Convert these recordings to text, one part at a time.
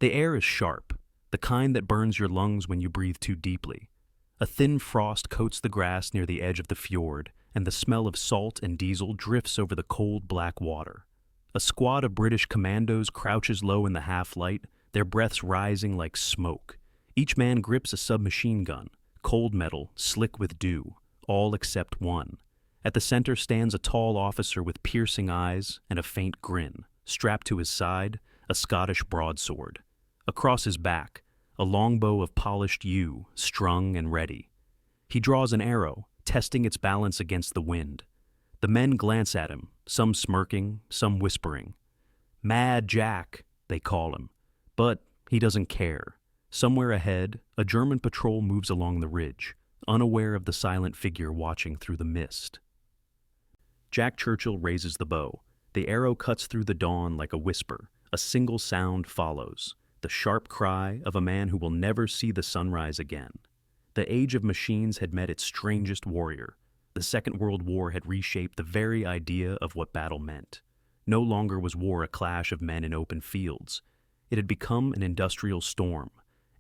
The air is sharp, the kind that burns your lungs when you breathe too deeply. A thin frost coats the grass near the edge of the fjord, and the smell of salt and diesel drifts over the cold black water. A squad of British commandos crouches low in the half-light, their breaths rising like smoke. Each man grips a submachine gun, cold metal, slick with dew, all except one. At the center stands a tall officer with piercing eyes and a faint grin. Strapped to his side, a Scottish broadsword. Across his back, a longbow of polished yew, strung and ready. He draws an arrow, testing its balance against the wind. The men glance at him, some smirking, some whispering. Mad Jack, they call him. But he doesn't care. Somewhere ahead, a German patrol moves along the ridge, unaware of the silent figure watching through the mist. Jack Churchill raises the bow. The arrow cuts through the dawn like a whisper. A single sound follows, the sharp cry of a man who will never see the sunrise again. The age of machines had met its strangest warrior. The Second World War had reshaped the very idea of what battle meant. No longer was war a clash of men in open fields. It had become an industrial storm.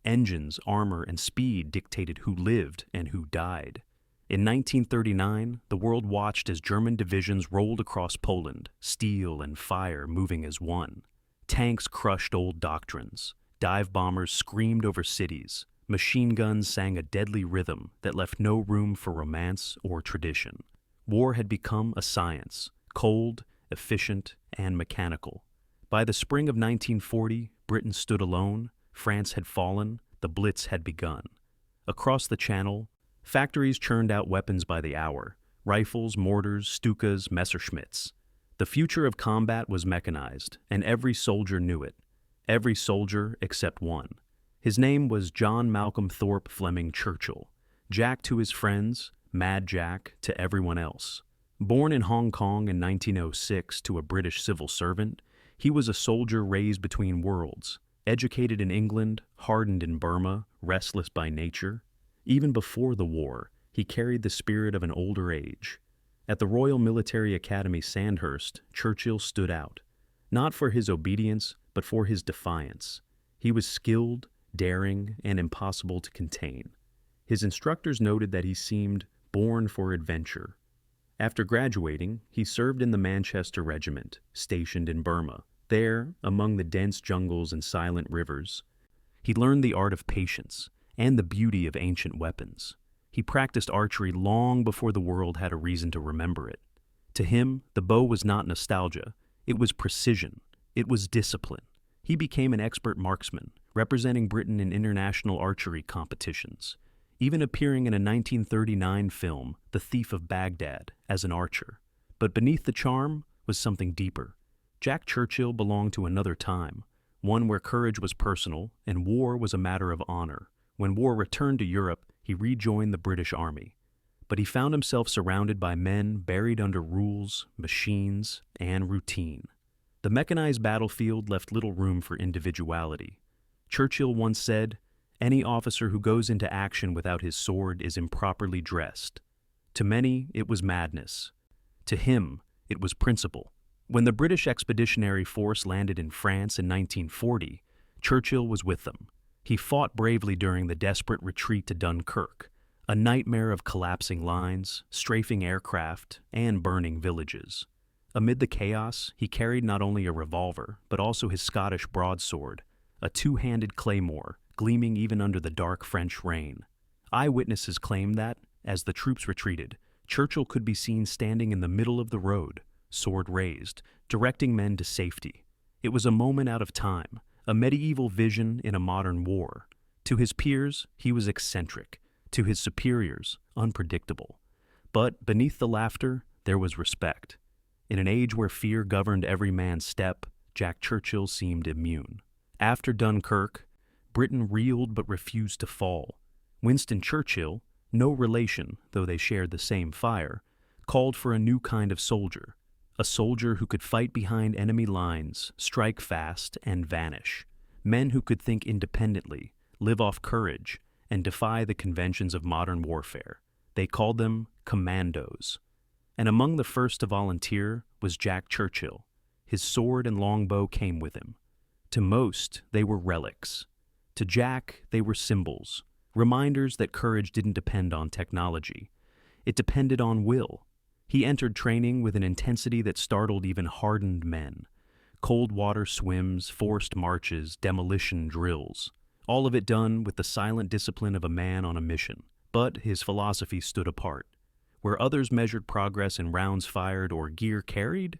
Engines, armor, and speed dictated who lived and who died. In 1939, the world watched as German divisions rolled across Poland, steel and fire moving as one. Tanks crushed old doctrines. Dive bombers screamed over cities. Machine guns sang a deadly rhythm that left no room for romance or tradition. War had become a science, cold, efficient, and mechanical. By the spring of 1940, Britain stood alone, France had fallen, the Blitz had begun. Across the Channel, factories churned out weapons by the hour, rifles, mortars, Stukas, Messerschmitts. The future of combat was mechanized, and every soldier knew it. Every soldier except one. His name was John Malcolm Thorpe Fleming Churchill. Jack to his friends, Mad Jack to everyone else. Born in Hong Kong in 1906 to a British civil servant, he was a soldier raised between worlds. Educated in England, hardened in Burma, restless by nature. Even before the war, he carried the spirit of an older age. At the Royal Military Academy Sandhurst, Churchill stood out, not for his obedience, but for his defiance. He was skilled, daring, and impossible to contain. His instructors noted that he seemed born for adventure. After graduating, he served in the Manchester Regiment, stationed in Burma. There, among the dense jungles and silent rivers, he learned the art of patience and the beauty of ancient weapons. He practiced archery long before the world had a reason to remember it. To him, the bow was not nostalgia. It was precision. It was discipline. He became an expert marksman, representing Britain in international archery competitions, even appearing in a 1939 film, The Thief of Baghdad, as an archer. But beneath the charm was something deeper. Jack Churchill belonged to another time, one where courage was personal and war was a matter of honor. When war returned to Europe, he rejoined the British Army. But he found himself surrounded by men buried under rules, machines, and routine. The mechanized battlefield left little room for individuality. Churchill once said, "Any officer who goes into action without his sword is improperly dressed." To many, it was madness. To him, it was principle. When the British Expeditionary Force landed in France in 1940, Churchill was with them. He fought bravely during the desperate retreat to Dunkirk, a nightmare of collapsing lines, strafing aircraft, and burning villages. Amid the chaos, he carried not only a revolver, but also his Scottish broadsword, a two-handed claymore, gleaming even under the dark French rain. Eyewitnesses claim that, as the troops retreated, Churchill could be seen standing in the middle of the road, sword raised, directing men to safety. It was a moment out of time, a medieval vision in a modern war. To his peers, he was eccentric. To his superiors, unpredictable. But beneath the laughter, there was respect. In an age where fear governed every man's step, Jack Churchill seemed immune. After Dunkirk, Britain reeled but refused to fall. Winston Churchill, no relation, though they shared the same fire, called for a new kind of soldier. A soldier who could fight behind enemy lines, strike fast, and vanish. Men who could think independently, live off courage, and defy the conventions of modern warfare. They called them commandos. And among the first to volunteer was Jack Churchill. His sword and longbow came with him. To most, they were relics. To Jack, they were symbols, reminders that courage didn't depend on technology. It depended on will. He entered training with an intensity that startled even hardened men. Cold water swims, forced marches, demolition drills. All of it done with the silent discipline of a man on a mission. But his philosophy stood apart. Where others measured progress in rounds fired or gear carried,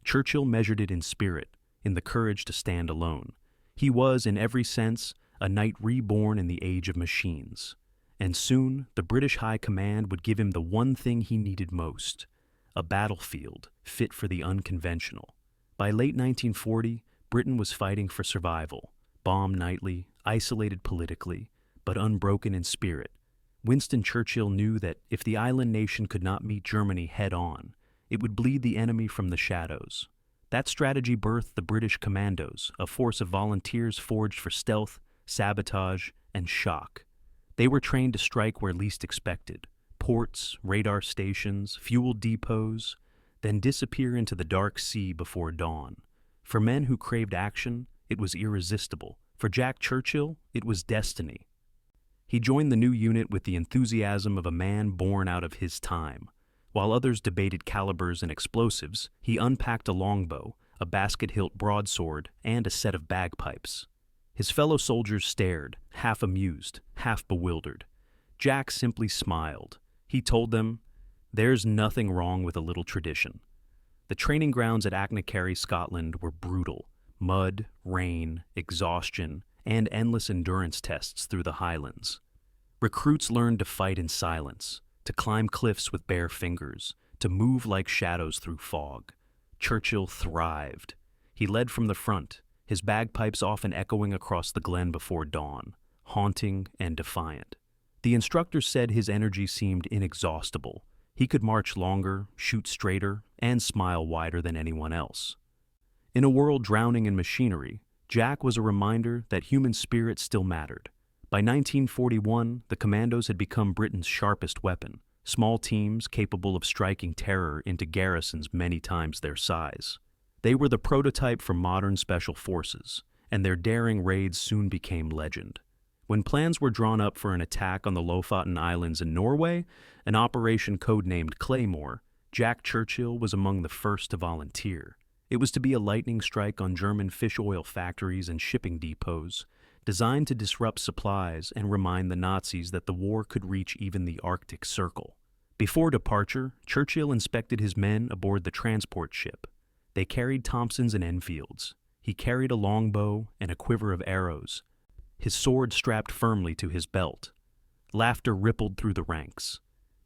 Churchill measured it in spirit, in the courage to stand alone. He was, in every sense, a knight reborn in the age of machines. And soon, the British High Command would give him the one thing he needed most, a battlefield fit for the unconventional. By late 1940, Britain was fighting for survival, bombed nightly, isolated politically, but unbroken in spirit. Winston Churchill knew that if the island nation could not meet Germany head-on, it would bleed the enemy from the shadows. That strategy birthed the British Commandos, a force of volunteers forged for stealth, sabotage, and shock. They were trained to strike where least expected, ports, radar stations, fuel depots, then disappear into the dark sea before dawn. For men who craved action, it was irresistible. For Jack Churchill, it was destiny. He joined the new unit with the enthusiasm of a man born out of his time. While others debated calibers and explosives, he unpacked a longbow, a basket-hilt broadsword, and a set of bagpipes. His fellow soldiers stared, half amused, half bewildered. Jack simply smiled. He told them, "There's nothing wrong with a little tradition." The training grounds at Achnacarry, Scotland were brutal. Mud, rain, exhaustion, and endless endurance tests through the highlands. Recruits learned to fight in silence, to climb cliffs with bare fingers, to move like shadows through fog. Churchill thrived. He led from the front, his bagpipes often echoing across the glen before dawn, haunting and defiant. The instructor said his energy seemed inexhaustible. He could march longer, shoot straighter, and smile wider than anyone else. In a world drowning in machinery, Jack was a reminder that human spirit still mattered. By 1941, the commandos had become Britain's sharpest weapon, small teams capable of striking terror into garrisons many times their size. They were the prototype for modern special forces, and their daring raids soon became legend. When plans were drawn up for an attack on the Lofoten Islands in Norway, an operation codenamed Claymore, Jack Churchill was among the first to volunteer. It was to be a lightning strike on German fish oil factories and shipping depots, designed to disrupt supplies and remind the Nazis that the war could reach even the Arctic Circle. Before departure, Churchill inspected his men aboard the transport ship. They carried Thompsons and Enfields. He carried a longbow and a quiver of arrows, his sword strapped firmly to his belt. Laughter rippled through the ranks.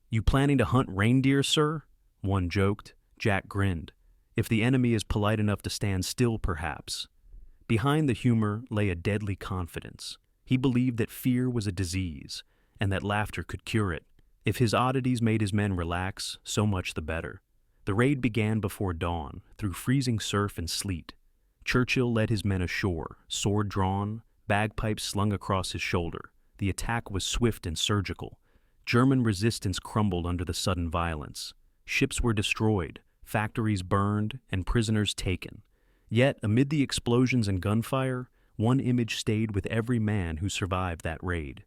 "You planning to hunt reindeer, sir?" one joked. Jack grinned. "If the enemy is polite enough to stand still, perhaps." Behind the humor lay a deadly confidence. He believed that fear was a disease, and that laughter could cure it. If his oddities made his men relax, so much the better. The raid began before dawn, through freezing surf and sleet. Churchill led his men ashore, sword drawn, bagpipes slung across his shoulder. The attack was swift and surgical. German resistance crumbled under the sudden violence. Ships were destroyed, factories burned, and prisoners taken. Yet, amid the explosions and gunfire, one image stayed with every man who survived that raid.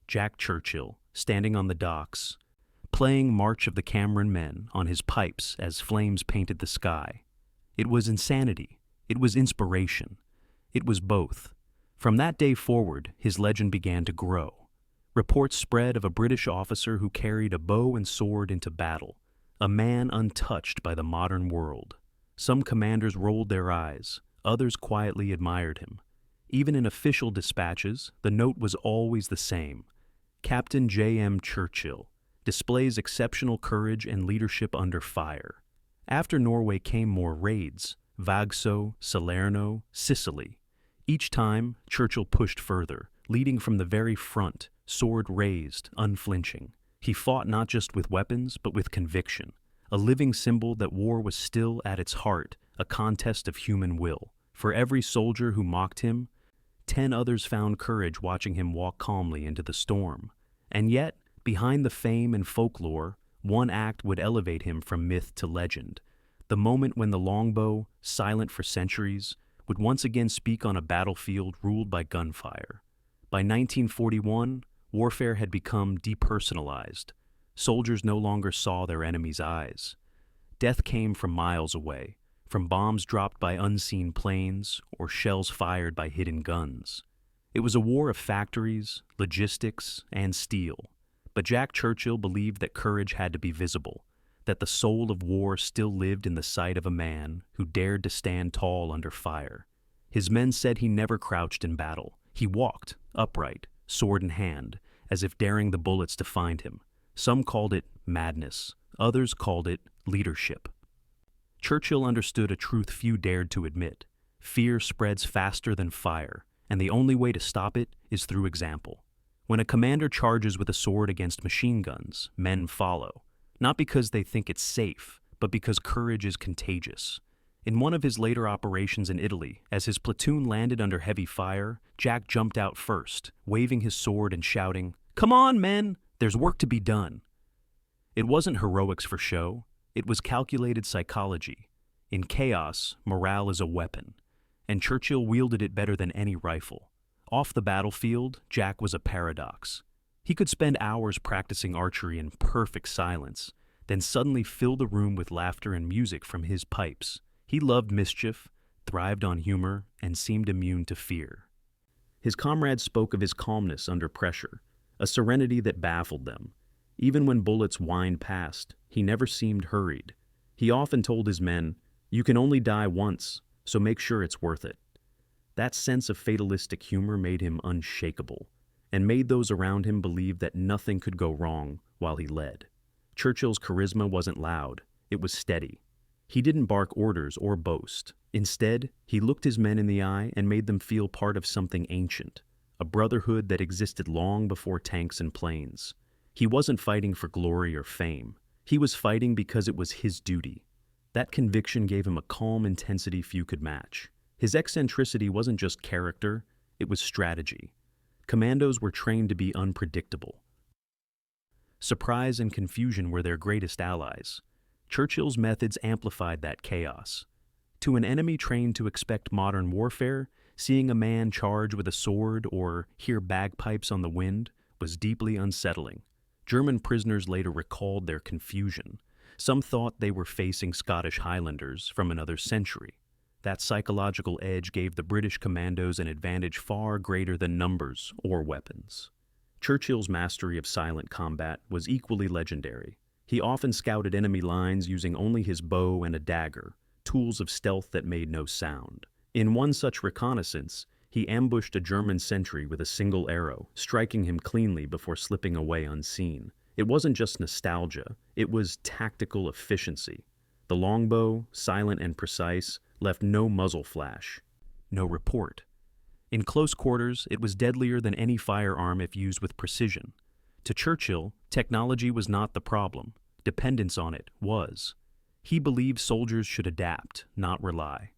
Jack Churchill, standing on the docks, playing March of the Cameron Men on his pipes as flames painted the sky. It was insanity. It was inspiration. It was both. From that day forward, his legend began to grow. Reports spread of a British officer who carried a bow and sword into battle, a man untouched by the modern world. Some commanders rolled their eyes, others quietly admired him. Even in official dispatches, the note was always the same. Captain J.M. Churchill displays exceptional courage and leadership under fire. After Norway came more raids, Vagso, Salerno, Sicily. Each time, Churchill pushed further, leading from the very front, sword raised, unflinching. He fought not just with weapons, but with conviction, a living symbol that war was still, at its heart, a contest of human will. For every soldier who mocked him, 10 others found courage watching him walk calmly into the storm. And yet, behind the fame and folklore, one act would elevate him from myth to legend. The moment when the longbow, silent for centuries, would once again speak on a battlefield ruled by gunfire. By 1941, warfare had become depersonalized. Soldiers no longer saw their enemy's eyes. Death came from miles away, from bombs dropped by unseen planes or shells fired by hidden guns. It was a war of factories, logistics, and steel. But Jack Churchill believed that courage had to be visible, that the soul of war still lived in the sight of a man who dared to stand tall under fire. His men said he never crouched in battle. He walked, upright, sword in hand, as if daring the bullets to find him. Some called it madness. Others called it leadership. Churchill understood a truth few dared to admit. Fear spreads faster than fire, and the only way to stop it is through example. When a commander charges with a sword against machine guns, men follow, not because they think it's safe, but because courage is contagious. In one of his later operations in Italy, as his platoon landed under heavy fire, Jack jumped out first, waving his sword and shouting, "Come on, men! There's work to be done." It wasn't heroics for show. It was calculated psychology. In chaos, morale is a weapon, and Churchill wielded it better than any rifle. Off the battlefield, Jack was a paradox. He could spend hours practicing archery in perfect silence, then suddenly fill the room with laughter and music from his pipes. He loved mischief, thrived on humor, and seemed immune to fear. His comrades spoke of his calmness under pressure, a serenity that baffled them. Even when bullets whined past, he never seemed hurried. He often told his men, "You can only die once, so make sure it's worth it." That sense of fatalistic humor made him unshakable, and made those around him believe that nothing could go wrong while he led. Churchill's charisma wasn't loud, it was steady. He didn't bark orders or boast. Instead, he looked his men in the eye and made them feel part of something ancient, a brotherhood that existed long before tanks and planes. He wasn't fighting for glory or fame. He was fighting because it was his duty. That conviction gave him a calm intensity few could match. His eccentricity wasn't just character, it was strategy. Commandos were trained to be unpredictable. Surprise and confusion were their greatest allies. Churchill's methods amplified that chaos. To an enemy trained to expect modern warfare, seeing a man charge with a sword or hear bagpipes on the wind was deeply unsettling. German prisoners later recalled their confusion. Some thought they were facing Scottish Highlanders from another century. That psychological edge gave the British commandos an advantage far greater than numbers or weapons. Churchill's mastery of silent combat was equally legendary. He often scouted enemy lines using only his bow and a dagger, tools of stealth that made no sound. In one such reconnaissance, he ambushed a German sentry with a single arrow, striking him cleanly before slipping away unseen. It wasn't just nostalgia, it was tactical efficiency. The longbow, silent and precise, left no muzzle flash, no report. In close quarters, it was deadlier than any firearm if used with precision. To Churchill, technology was not the problem. Dependence on it was. He believed soldiers should adapt, not rely.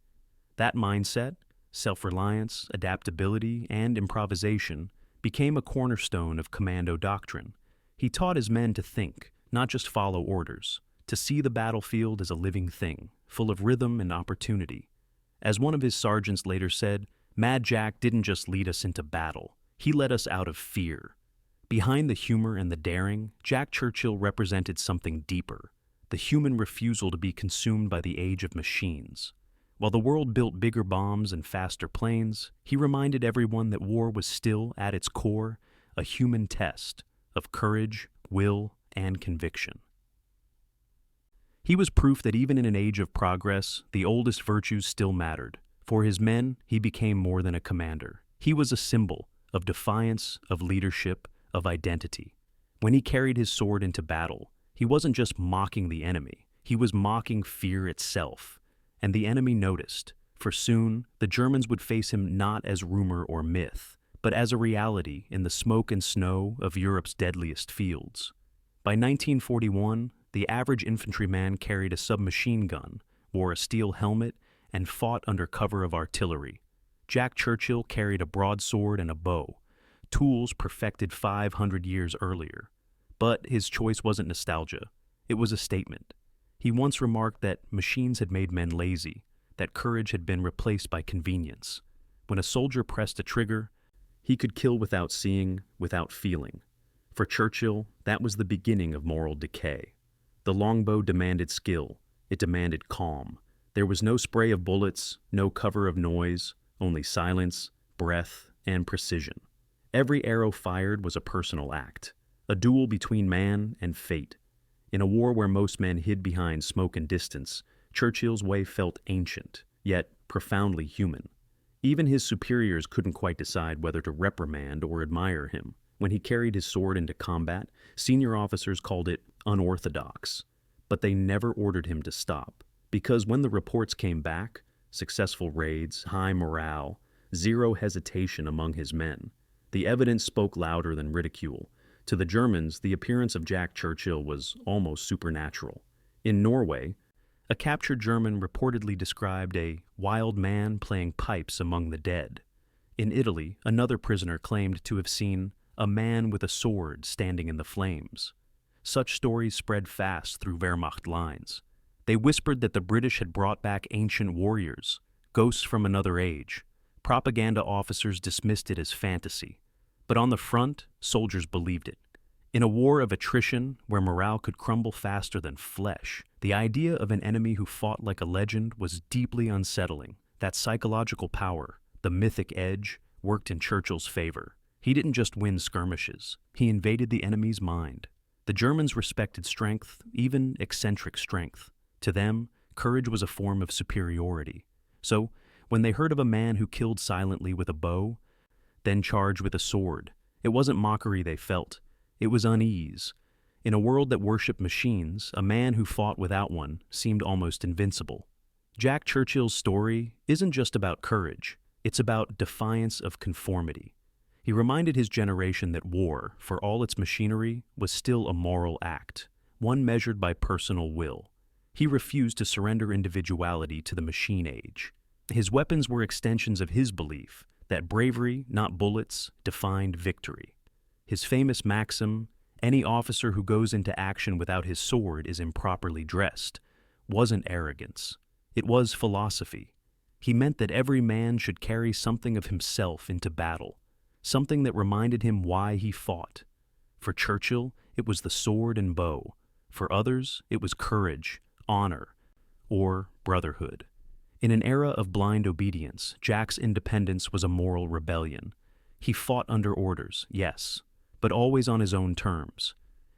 That mindset, self-reliance, adaptability, and improvisation, became a cornerstone of commando doctrine. He taught his men to think, not just follow orders, to see the battlefield as a living thing, full of rhythm and opportunity. As one of his sergeants later said, Mad Jack didn't just lead us into battle, he led us out of fear. Behind the humor and the daring, Jack Churchill represented something deeper, the human refusal to be consumed by the age of machines. While the world built bigger bombs and faster planes, he reminded everyone that war was still, at its core, a human test of courage, will, and conviction. He was proof that even in an age of progress, the oldest virtues still mattered. For his men, he became more than a commander. He was a symbol of defiance, of leadership, of identity. When he carried his sword into battle, he wasn't just mocking the enemy, he was mocking fear itself. And the enemy noticed, for soon the Germans would face him not as rumor or myth, but as a reality in the smoke and snow of Europe's deadliest fields. By 1941, the average infantryman carried a submachine gun, wore a steel helmet, and fought under cover of artillery. Jack Churchill carried a broadsword and a bow, tools perfected 500 years earlier. But his choice wasn't nostalgia, it was a statement. He once remarked that machines had made men lazy, that courage had been replaced by convenience. When a soldier pressed a trigger, he could kill without seeing, without feeling. For Churchill, that was the beginning of moral decay. The longbow demanded skill. It demanded calm. There was no spray of bullets, no cover of noise, only silence, breath, and precision. Every arrow fired was a personal act, a duel between man and fate. In a war where most men hid behind smoke and distance, Churchill's way felt ancient, yet profoundly human. Even his superiors couldn't quite decide whether to reprimand or admire him. When he carried his sword into combat, senior officers called it unorthodox. But they never ordered him to stop, because when the reports came back, successful raids, high morale, zero hesitation among his men, the evidence spoke louder than ridicule. To the Germans, the appearance of Jack Churchill was almost supernatural. In Norway, a captured German reportedly described a wild man playing pipes among the dead. In Italy, another prisoner claimed to have seen a man with a sword standing in the flames. Such stories spread fast through Wehrmacht lines. They whispered that the British had brought back ancient warriors, ghosts from another age. Propaganda officers dismissed it as fantasy. But on the front, soldiers believed it. In a war of attrition, where morale could crumble faster than flesh, the idea of an enemy who fought like a legend was deeply unsettling. That psychological power, the mythic edge, worked in Churchill's favor. He didn't just win skirmishes, he invaded the enemy's mind. The Germans respected strength, even eccentric strength. To them, courage was a form of superiority. So, when they heard of a man who killed silently with a bow, then charged with a sword, it wasn't mockery they felt. It was unease. In a world that worshipped machines, a man who fought without one seemed almost invincible. Jack Churchill's story isn't just about courage, it's about defiance of conformity. He reminded his generation that war, for all its machinery, was still a moral act, one measured by personal will. He refused to surrender individuality to the machine age. His weapons were extensions of his belief that bravery, not bullets, defined victory. His famous maxim, "Any officer who goes into action without his sword is improperly dressed," wasn't arrogance. It was philosophy. He meant that every man should carry something of himself into battle, something that reminded him why he fought. For Churchill, it was the sword and bow. For others, it was courage, honor, or brotherhood. In an era of blind obedience, Jack's independence was a moral rebellion. He fought under orders, yes, but always on his own terms.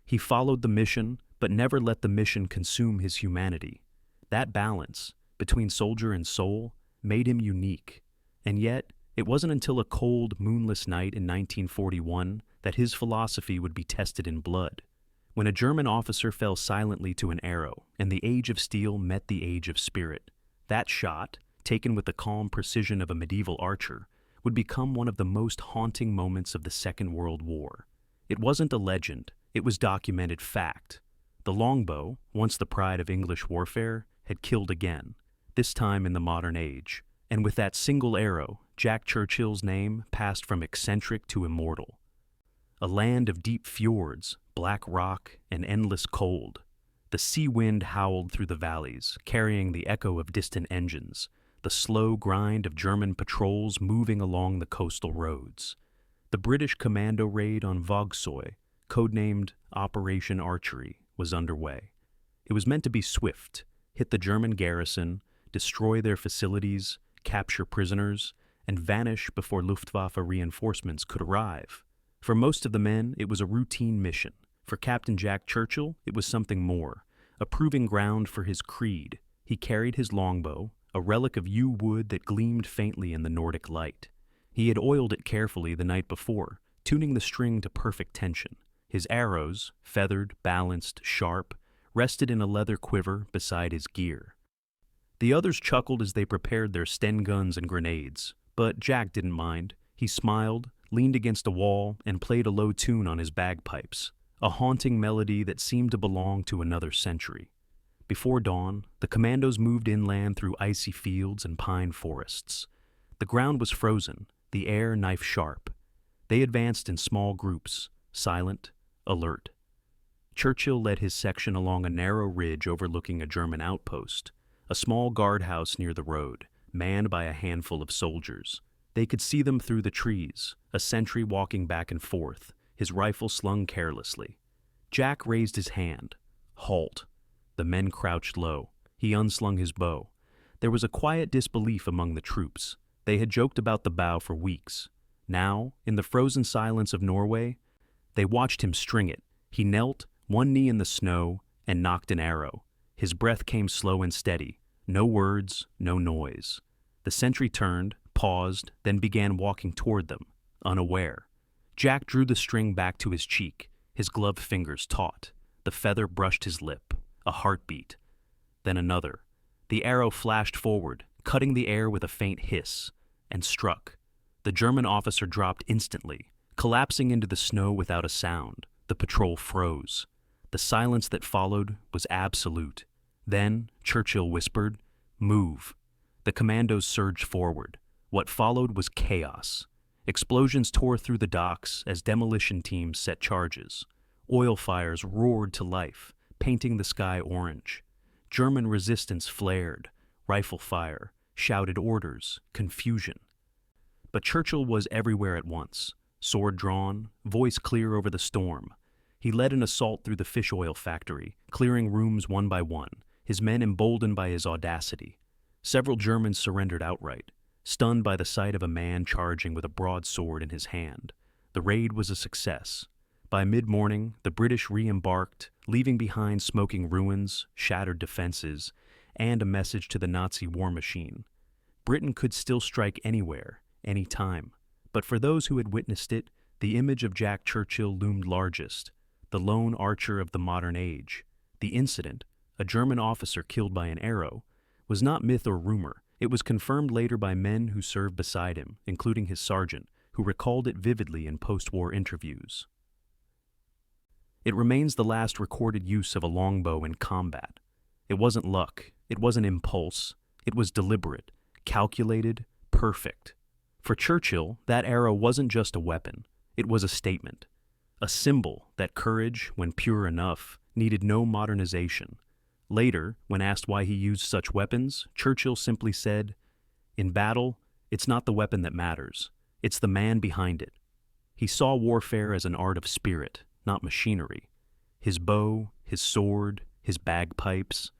He followed the mission, but never let the mission consume his humanity. That balance, between soldier and soul, made him unique. And yet, it wasn't until a cold, moonless night in 1941 that his philosophy would be tested in blood. When a German officer fell silently to an arrow, and the age of steel met the age of spirit, that shot, taken with the calm precision of a medieval archer, would become one of the most haunting moments of the Second World War. It wasn't a legend, it was documented fact. The longbow, once the pride of English warfare, had killed again, this time in the modern age. And with that single arrow, Jack Churchill's name passed from eccentric to immortal. A land of deep fjords, black rock, and endless cold. The sea wind howled through the valleys, carrying the echo of distant engines, the slow grind of German patrols moving along the coastal roads. The British commando raid on WWII, codenamed Operation Archery, was underway. It was meant to be swift, hit the German garrison, destroy their facilities, capture prisoners, and vanish before Luftwaffe reinforcements could arrive. For most of the men, it was a routine mission. For Captain Jack Churchill, it was something more, a proving ground for his creed. He carried his longbow, a relic of yew wood that gleamed faintly in the Nordic light. He had oiled it carefully the night before, tuning the string to perfect tension. His arrows, feathered, balanced, sharp, rested in a leather quiver beside his gear. The others chuckled as they prepared their Sten guns and grenades, but Jack didn't mind. He smiled, leaned against a wall, and played a low tune on his bagpipes, a haunting melody that seemed to belong to another century. Before dawn, the commandos moved inland through icy fields and pine forests. The ground was frozen, the air knife-sharp. They advanced in small groups, silent, alert. Churchill led his section along a narrow ridge overlooking a German outpost, a small guardhouse near the road, manned by a handful of soldiers. They could see them through the trees, a sentry walking back and forth, his rifle slung carelessly. Jack raised his hand. Halt. The men crouched low. He unslung his bow. There was a quiet disbelief among the troops. They had joked about the bow for weeks. Now, in the frozen silence of Norway, they watched him string it. He knelt, one knee in the snow, and knocked an arrow. His breath came slow and steady. No words, no noise. The sentry turned, paused, then began walking toward them, unaware. Jack drew the string back to his cheek, his gloved fingers taut. The feather brushed his lip. A heartbeat. Then another. The arrow flashed forward, cutting the air with a faint hiss, and struck. The German officer dropped instantly, collapsing into the snow without a sound. The patrol froze. The silence that followed was absolute. Then, Churchill whispered, "Move." The commandos surged forward. What followed was chaos. Explosions tore through the docks as demolition teams set charges. Oil fires roared to life, painting the sky orange. German resistance flared, rifle fire, shouted orders, confusion. But Churchill was everywhere at once, sword drawn, voice clear over the storm. He led an assault through the fish oil factory, clearing rooms one by one, his men emboldened by his audacity. Several Germans surrendered outright, stunned by the sight of a man charging with a broadsword in his hand. The raid was a success. By mid-morning, the British re-embarked, leaving behind smoking ruins, shattered defenses, and a message to the Nazi war machine. Britain could still strike anywhere, any time. But for those who had witnessed it, the image of Jack Churchill loomed largest, the lone archer of the modern age. The incident, a German officer killed by an arrow, was not myth or rumor. It was confirmed later by men who served beside him, including his sergeant, who recalled it vividly in post-war interviews. It remains the last recorded use of a longbow in combat. It wasn't luck, it wasn't impulse, it was deliberate, calculated, perfect. For Churchill, that arrow wasn't just a weapon, it was a statement, a symbol that courage, when pure enough, needed no modernization. Later, when asked why he used such weapons, Churchill simply said, "In battle, it's not the weapon that matters, it's the man behind it." He saw warfare as an art of spirit, not machinery. His bow, his sword, his bagpipes,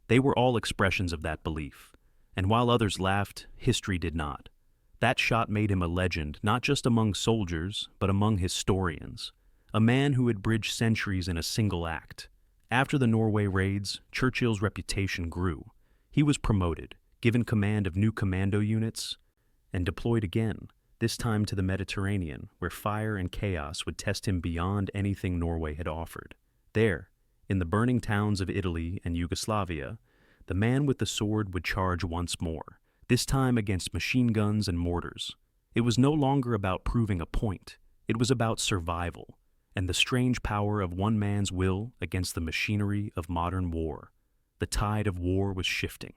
they were all expressions of that belief. And while others laughed, history did not. That shot made him a legend, not just among soldiers, but among historians. A man who had bridged centuries in a single act. After the Norway raids, Churchill's reputation grew. He was promoted, given command of new commando units, and deployed again, this time to the Mediterranean, where fire and chaos would test him beyond anything Norway had offered. There, in the burning towns of Italy and Yugoslavia, the man with the sword would charge once more, this time against machine guns and mortars. It was no longer about proving a point. It was about survival, and the strange power of one man's will against the machinery of modern war. The tide of war was shifting.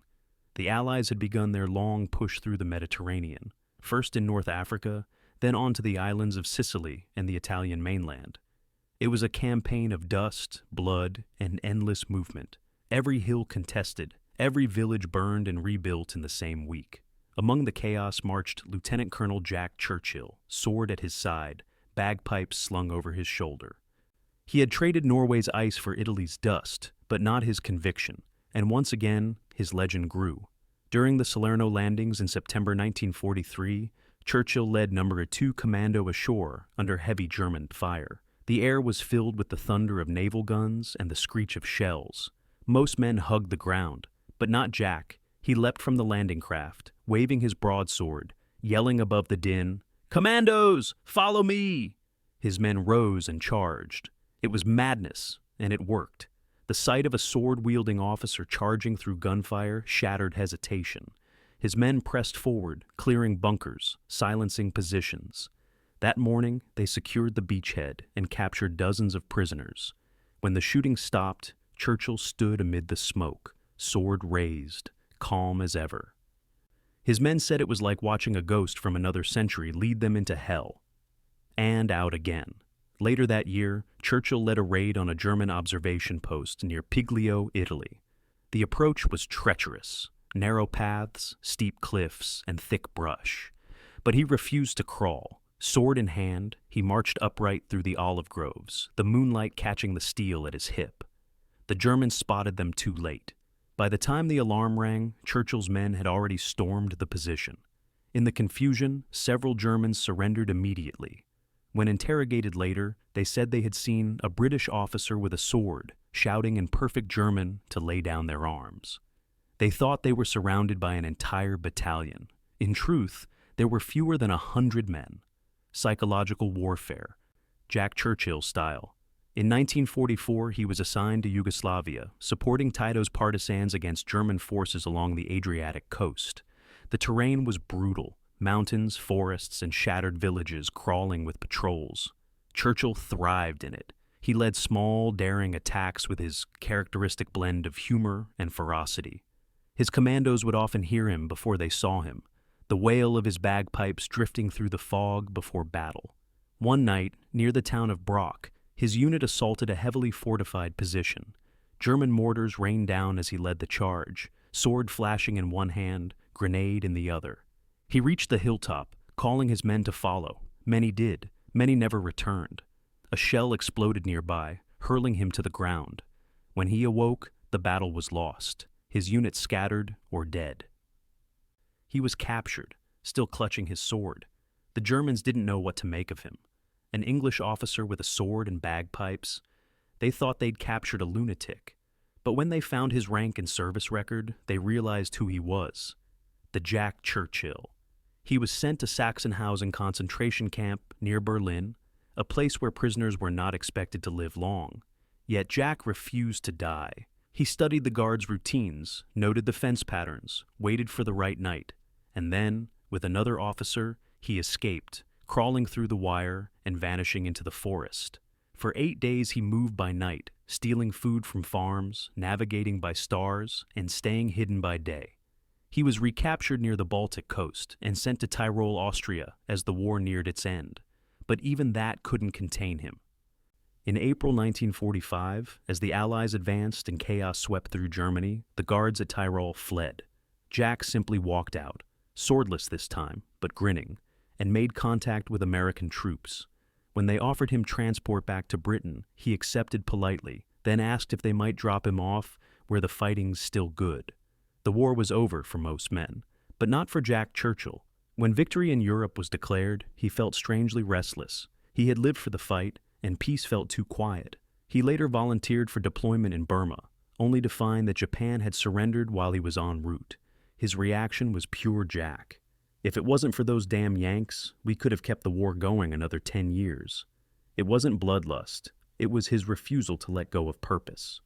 The Allies had begun their long push through the Mediterranean, first in North Africa, then on to the islands of Sicily and the Italian mainland. It was a campaign of dust, blood, and endless movement. Every hill contested, every village burned and rebuilt in the same week. Among the chaos marched Lieutenant Colonel Jack Churchill, sword at his side, bagpipes slung over his shoulder. He had traded Norway's ice for Italy's dust, but not his conviction, and once again, his legend grew. During the Salerno landings in September 1943, Churchill led No. 2 Commando ashore under heavy German fire. The air was filled with the thunder of naval guns and the screech of shells. Most men hugged the ground, but not Jack. He leapt from the landing craft, waving his broadsword, yelling above the din, "Commandos, follow me!" His men rose and charged. It was madness, and it worked. The sight of a sword-wielding officer charging through gunfire shattered hesitation. His men pressed forward, clearing bunkers, silencing positions. That morning, they secured the beachhead and captured dozens of prisoners. When the shooting stopped, Churchill stood amid the smoke, sword raised, calm as ever. His men said it was like watching a ghost from another century lead them into hell. And out again. Later that year, Churchill led a raid on a German observation post near Piglio, Italy. The approach was treacherous, narrow paths, steep cliffs, and thick brush. But he refused to crawl. Sword in hand, he marched upright through the olive groves, the moonlight catching the steel at his hip. The Germans spotted them too late. By the time the alarm rang, Churchill's men had already stormed the position. In the confusion, several Germans surrendered immediately. When interrogated later, they said they had seen a British officer with a sword, shouting in perfect German to lay down their arms. They thought they were surrounded by an entire battalion. In truth, there were fewer than 100 men. Psychological warfare, Jack Churchill style. In 1944, he was assigned to Yugoslavia, supporting Tito's partisans against German forces along the Adriatic coast. The terrain was brutal, mountains, forests, and shattered villages crawling with patrols. Churchill thrived in it. He led small, daring attacks with his characteristic blend of humor and ferocity. His commandos would often hear him before they saw him, the wail of his bagpipes drifting through the fog before battle. One night, near the town of Brock, his unit assaulted a heavily fortified position. German mortars rained down as he led the charge, sword flashing in one hand, grenade in the other. He reached the hilltop, calling his men to follow. Many did. Many never returned. A shell exploded nearby, hurling him to the ground. When he awoke, the battle was lost. His unit scattered or dead. He was captured, still clutching his sword. The Germans didn't know what to make of him. An English officer with a sword and bagpipes. They thought they'd captured a lunatic. But when they found his rank and service record, they realized who he was. The Jack Churchill. He was sent to Sachsenhausen concentration camp near Berlin, a place where prisoners were not expected to live long. Yet Jack refused to die. He studied the guards' routines, noted the fence patterns, waited for the right night, and then, with another officer, he escaped, crawling through the wire and vanishing into the forest. For 8 days he moved by night, stealing food from farms, navigating by stars, and staying hidden by day. He was recaptured near the Baltic coast and sent to Tyrol, Austria, as the war neared its end. But even that couldn't contain him. In April 1945, as the Allies advanced and chaos swept through Germany, the guards at Tyrol fled. Jack simply walked out, swordless this time, but grinning, and made contact with American troops. When they offered him transport back to Britain, he accepted politely, then asked if they might drop him off where the fighting's still good. The war was over for most men, but not for Jack Churchill. When victory in Europe was declared, he felt strangely restless. He had lived for the fight, and peace felt too quiet. He later volunteered for deployment in Burma, only to find that Japan had surrendered while he was en route. His reaction was pure Jack. If it wasn't for those damn Yanks, we could have kept the war going another 10 years. It wasn't bloodlust. It was his refusal to let go of purpose.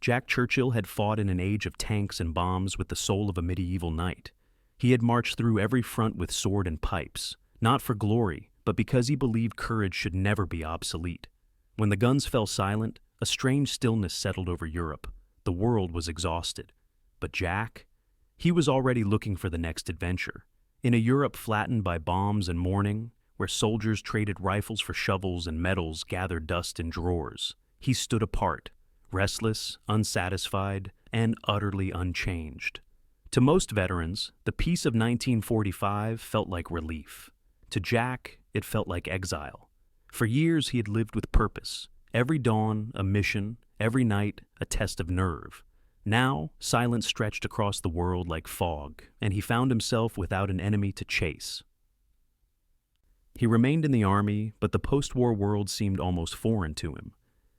Jack Churchill had fought in an age of tanks and bombs with the soul of a medieval knight. He had marched through every front with sword and pipes, not for glory, but because he believed courage should never be obsolete. When the guns fell silent, a strange stillness settled over Europe. The world was exhausted. But Jack? He was already looking for the next adventure. In a Europe flattened by bombs and mourning, where soldiers traded rifles for shovels and medals gathered dust in drawers, he stood apart, restless, unsatisfied, and utterly unchanged. To most veterans, the peace of 1945 felt like relief. To Jack, it felt like exile. For years he had lived with purpose. Every dawn, a mission. Every night, a test of nerve. Now, silence stretched across the world like fog, and he found himself without an enemy to chase. He remained in the army, but the post-war world seemed almost foreign to him.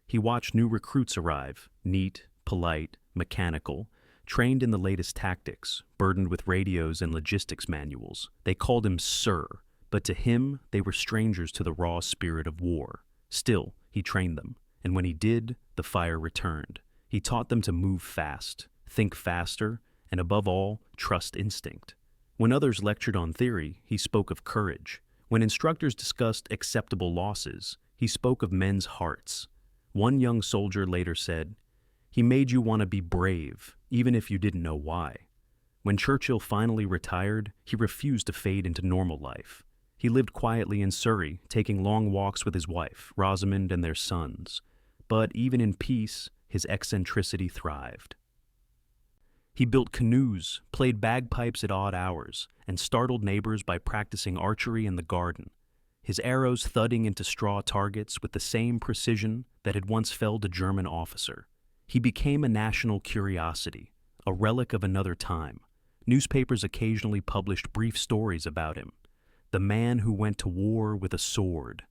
He watched new recruits arrive, neat, polite, mechanical, trained in the latest tactics, burdened with radios and logistics manuals. They called him Sir, but to him, they were strangers to the raw spirit of war. Still, he trained them, and when he did, the fire returned. He taught them to move fast, think faster, and above all, trust instinct. When others lectured on theory, he spoke of courage. When instructors discussed acceptable losses, he spoke of men's hearts. One young soldier later said, "He made you want to be brave, even if you didn't know why." When Churchill finally retired, he refused to fade into normal life. He lived quietly in Surrey, taking long walks with his wife, Rosamond, and their sons. But even in peace, his eccentricity thrived. He built canoes, played bagpipes at odd hours, and startled neighbors by practicing archery in the garden, his arrows thudding into straw targets with the same precision that had once felled a German officer. He became a national curiosity, a relic of another time. Newspapers occasionally published brief stories about him, the man who went to war with a sword.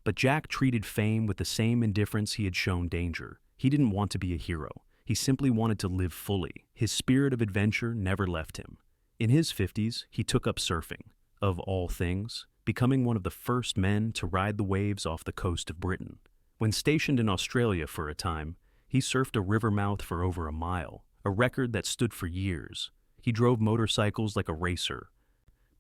But Jack treated fame with the same indifference he had shown danger. He didn't want to be a hero. He simply wanted to live fully. His spirit of adventure never left him. In his 50s, he took up surfing, of all things, becoming one of the first men to ride the waves off the coast of Britain. When stationed in Australia for a time, he surfed a river mouth for over a mile, a record that stood for years. He drove motorcycles like a racer,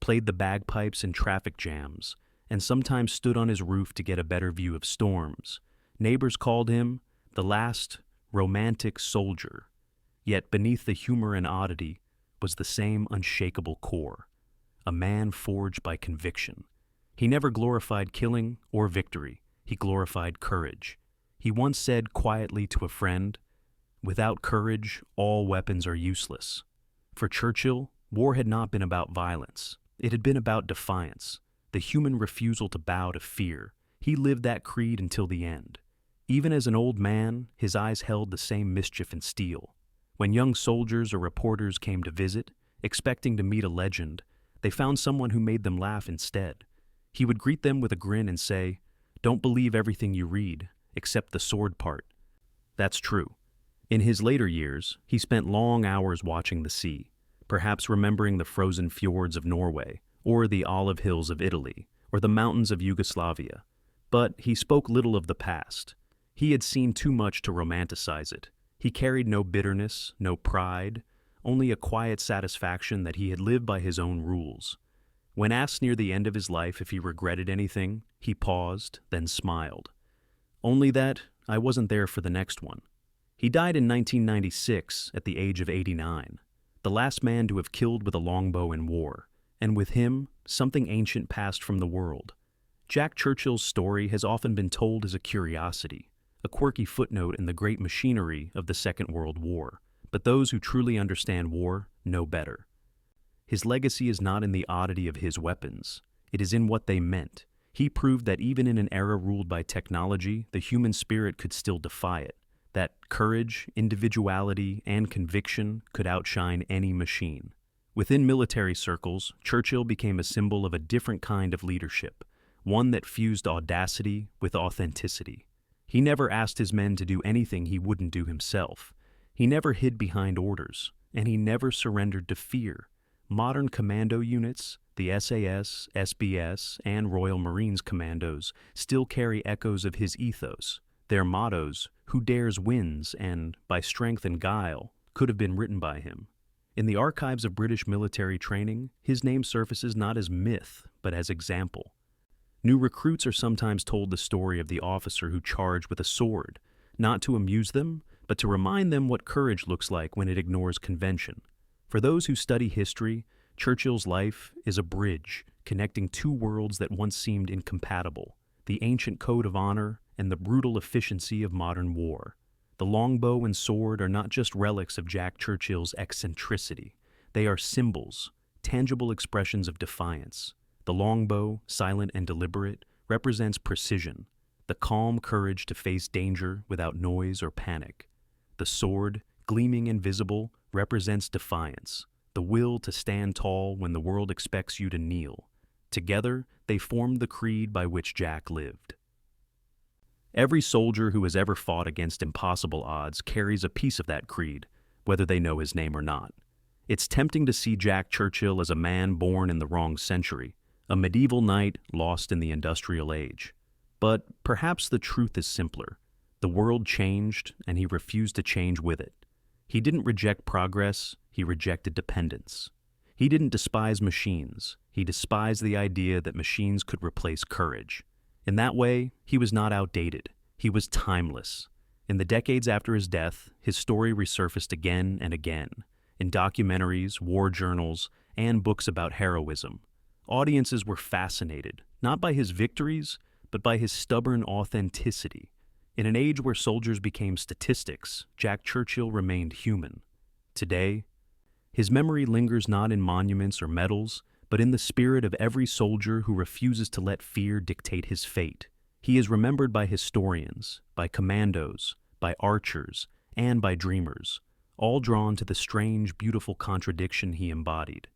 played the bagpipes in traffic jams, and sometimes stood on his roof to get a better view of storms. Neighbors called him the last romantic soldier. Yet beneath the humor and oddity was the same unshakable core, a man forged by conviction. He never glorified killing or victory. He glorified courage. He once said quietly to a friend, "Without courage, all weapons are useless." For Churchill, war had not been about violence. It had been about defiance, the human refusal to bow to fear. He lived that creed until the end. Even as an old man, his eyes held the same mischief and steel. When young soldiers or reporters came to visit, expecting to meet a legend, they found someone who made them laugh instead. He would greet them with a grin and say, "Don't believe everything you read, except the sword part." That's true. In his later years, he spent long hours watching the sea, perhaps remembering the frozen fjords of Norway, or the olive hills of Italy, or the mountains of Yugoslavia. But he spoke little of the past. He had seen too much to romanticize it. He carried no bitterness, no pride, only a quiet satisfaction that he had lived by his own rules. When asked near the end of his life if he regretted anything, he paused, then smiled. "Only that I wasn't there for the next one." He died in 1996 at the age of 89, the last man to have killed with a longbow in war, and with him, something ancient passed from the world. Jack Churchill's story has often been told as a curiosity, a quirky footnote in the great machinery of the Second World War, but those who truly understand war know better. His legacy is not in the oddity of his weapons, it is in what they meant. He proved that even in an era ruled by technology, the human spirit could still defy it, that courage, individuality, and conviction could outshine any machine. Within military circles, Churchill became a symbol of a different kind of leadership, one that fused audacity with authenticity. He never asked his men to do anything he wouldn't do himself. He never hid behind orders, and he never surrendered to fear. Modern commando units, the SAS, SBS, and Royal Marines commandos, still carry echoes of his ethos. Their mottos, "Who dares wins," and "By strength and guile," could have been written by him. In the archives of British military training, his name surfaces not as myth, but as example. New recruits are sometimes told the story of the officer who charged with a sword, not to amuse them, but to remind them what courage looks like when it ignores convention. For those who study history, Churchill's life is a bridge connecting two worlds that once seemed incompatible, the ancient code of honor and the brutal efficiency of modern war. The longbow and sword are not just relics of Jack Churchill's eccentricity. They are symbols, tangible expressions of defiance. The longbow, silent and deliberate, represents precision, the calm courage to face danger without noise or panic. The sword, gleaming and visible, represents defiance, the will to stand tall when the world expects you to kneel. Together, they formed the creed by which Jack lived. Every soldier who has ever fought against impossible odds carries a piece of that creed, whether they know his name or not. It's tempting to see Jack Churchill as a man born in the wrong century, a medieval knight lost in the industrial age. But perhaps the truth is simpler. The world changed, and he refused to change with it. He didn't reject progress, he rejected dependence. He didn't despise machines, he despised the idea that machines could replace courage. In that way, he was not outdated, he was timeless. In the decades after his death, his story resurfaced again and again, in documentaries, war journals, and books about heroism. Audiences were fascinated, not by his victories, but by his stubborn authenticity. In an age where soldiers became statistics, Jack Churchill remained human. Today, His memory lingers not in monuments or medals, but in the spirit of every soldier who refuses to let fear dictate his fate. He is remembered by historians, by commandos, by archers, and by dreamers, all drawn to the strange, beautiful contradiction he embodied.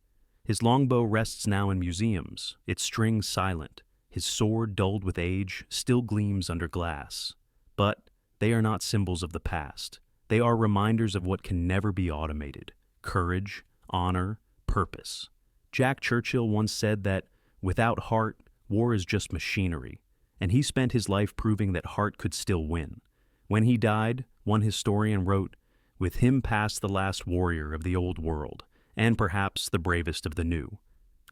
His longbow rests now in museums, its strings silent. His sword, dulled with age, still gleams under glass. But they are not symbols of the past. They are reminders of what can never be automated: courage, honor, purpose. Jack Churchill once said that, without heart, war is just machinery, and he spent his life proving that heart could still win. When he died, one historian wrote, "With him passed the last warrior of the old world, and perhaps the bravest of the new."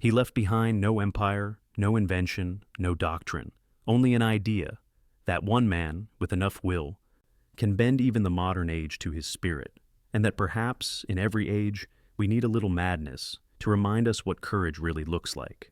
He left behind no empire, no invention, no doctrine, only an idea that one man, with enough will, can bend even the modern age to his spirit, and that perhaps, in every age, we need a little madness to remind us what courage really looks like.